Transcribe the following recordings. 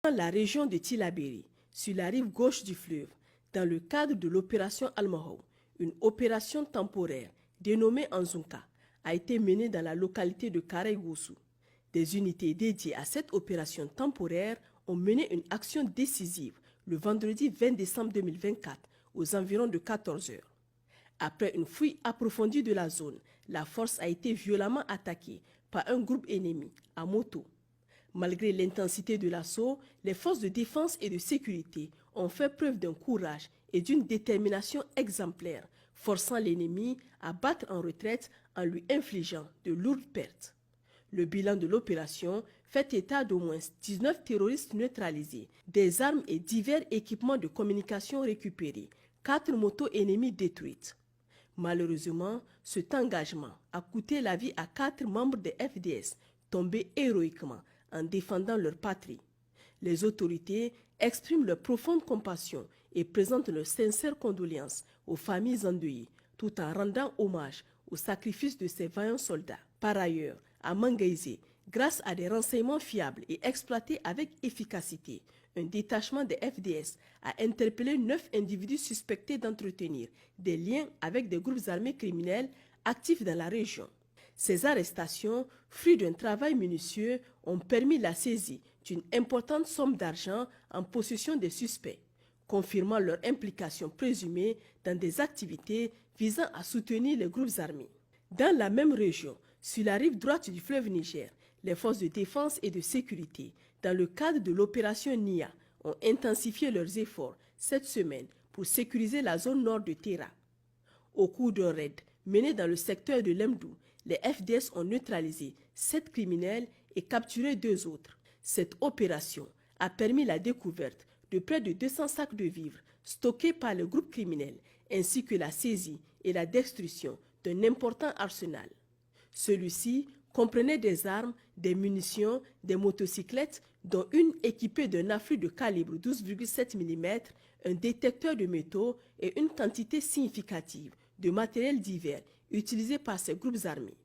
Dans la région de Tillabéri, sur la rive gauche du fleuve, dans le cadre de l'opération Almahou, une opération temporaire dénommée Anzunka a été menée dans la localité de Karaïgoussou. Des unités dédiées à cette opération temporaire ont mené une action décisive le vendredi 20 décembre 2024 aux environs de 14 heures. Après une fouille approfondie de la zone, la force a été violemment attaquée par un groupe ennemi à moto. Malgré l'intensité de l'assaut, les forces de défense et de sécurité ont fait preuve d'un courage et d'une détermination exemplaires, forçant l'ennemi à battre en retraite en lui infligeant de lourdes pertes. Le bilan de l'opération fait état d'au moins 19 terroristes neutralisés, des armes et divers équipements de communication récupérés, 4 motos ennemies détruites. Malheureusement, cet engagement a coûté la vie à 4 membres des FDS, tombés héroïquement en défendant leur patrie. Les autorités expriment leur profonde compassion et présentent leurs sincères condoléances aux familles endeuillées, tout en rendant hommage au sacrifice de ces vaillants soldats. Par ailleurs, à Mangaïsé, grâce à des renseignements fiables et exploités avec efficacité, un détachement des FDS a interpellé 9 individus suspectés d'entretenir des liens avec des groupes armés criminels actifs dans la région. Ces arrestations, fruit d'un travail minutieux, ont permis la saisie d'une importante somme d'argent en possession des suspects, confirmant leur implication présumée dans des activités visant à soutenir les groupes armés. Dans la même région, sur la rive droite du fleuve Niger, les forces de défense et de sécurité, dans le cadre de l'opération NIA, ont intensifié leurs efforts cette semaine pour sécuriser la zone nord de Terra. Au cours d'un raid mené dans le secteur de Lemdou, les FDS ont neutralisé 7 criminels et capturé 2 autres. Cette opération a permis la découverte de près de 200 sacs de vivres stockés par le groupe criminel, ainsi que la saisie et la destruction d'un important arsenal. Celui-ci comprenait des armes, des munitions, des motocyclettes, dont une équipée d'un affût de calibre 12,7 mm, un détecteur de métaux et une quantité significative de matériel divers utilisé par ces groupes armés.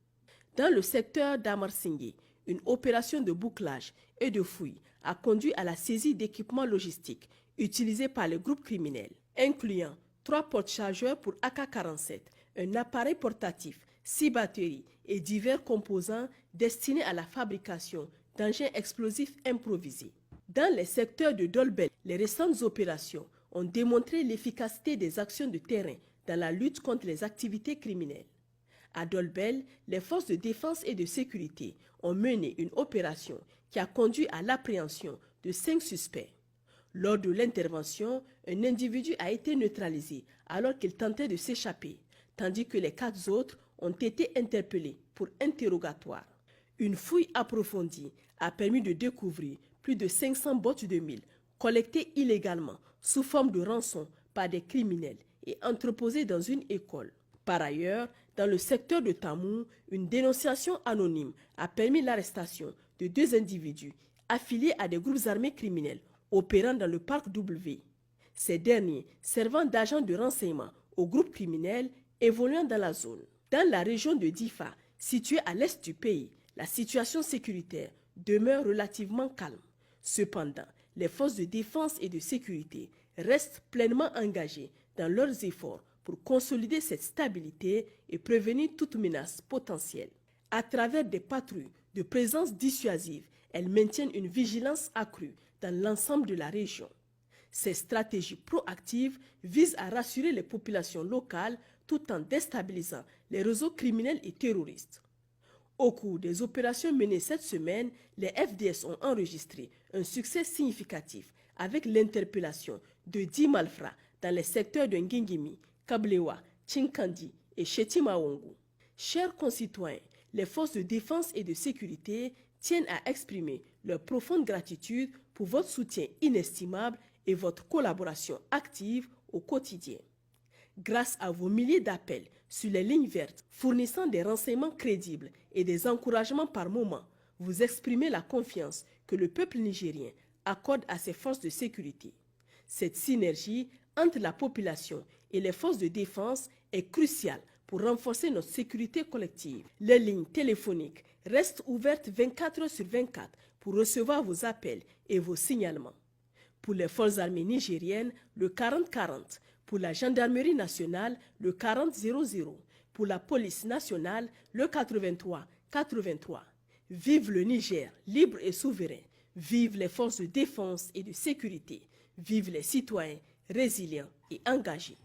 Dans le secteur d'Amarsingé, une opération de bouclage et de fouille a conduit à la saisie d'équipements logistiques utilisés par les groupes criminels, incluant 3 porte-chargeurs pour AK-47, un appareil portatif, 6 batteries et divers composants destinés à la fabrication d'engins explosifs improvisés. Dans les secteurs de Dolbel, les récentes opérations ont démontré l'efficacité des actions de terrain dans la lutte contre les activités criminelles. À Dolbel, les forces de défense et de sécurité ont mené une opération qui a conduit à l'appréhension de 5 suspects. Lors de l'intervention, un individu a été neutralisé alors qu'il tentait de s'échapper, tandis que les 4 autres ont été interpellés pour interrogatoire. Une fouille approfondie a permis de découvrir plus de 500 bottes de mille collectées illégalement sous forme de rançon par des criminels et entreposées dans une école. Par ailleurs, dans le secteur de Tamou, une dénonciation anonyme a permis l'arrestation de 2 individus affiliés à des groupes armés criminels opérant dans le parc W. Ces derniers servant d'agents de renseignement aux groupes criminels évoluant dans la zone. Dans la région de Difa, située à l'est du pays, la situation sécuritaire demeure relativement calme. Cependant, les forces de défense et de sécurité restent pleinement engagées dans leurs efforts pour consolider cette stabilité et prévenir toute menace potentielle. À travers des patrouilles de présence dissuasive, elles maintiennent une vigilance accrue dans l'ensemble de la région. Ces stratégies proactives visent à rassurer les populations locales tout en déstabilisant les réseaux criminels et terroristes. Au cours des opérations menées cette semaine, les FDS ont enregistré un succès significatif avec l'interpellation de 10 malfrats dans les secteurs de Ngingimi, Kablewa, Chinkandi et Chetimawongu. Chers concitoyens, les forces de défense et de sécurité tiennent à exprimer leur profonde gratitude pour votre soutien inestimable et votre collaboration active au quotidien. Grâce à vos milliers d'appels sur les lignes vertes fournissant des renseignements crédibles et des encouragements par moment, vous exprimez la confiance que le peuple nigérien accorde à ses forces de sécurité. Cette synergie entre la population et les forces de défense est cruciale pour renforcer notre sécurité collective. Les lignes téléphoniques restent ouvertes 24 heures sur 24 pour recevoir vos appels et vos signalements. Pour les forces armées nigériennes, le 40-40. Pour la gendarmerie nationale, le 40-00. Pour la police nationale, le 83-83. Vive le Niger, libre et souverain. Vive les forces de défense et de sécurité. Vive les citoyens résilients et engagés.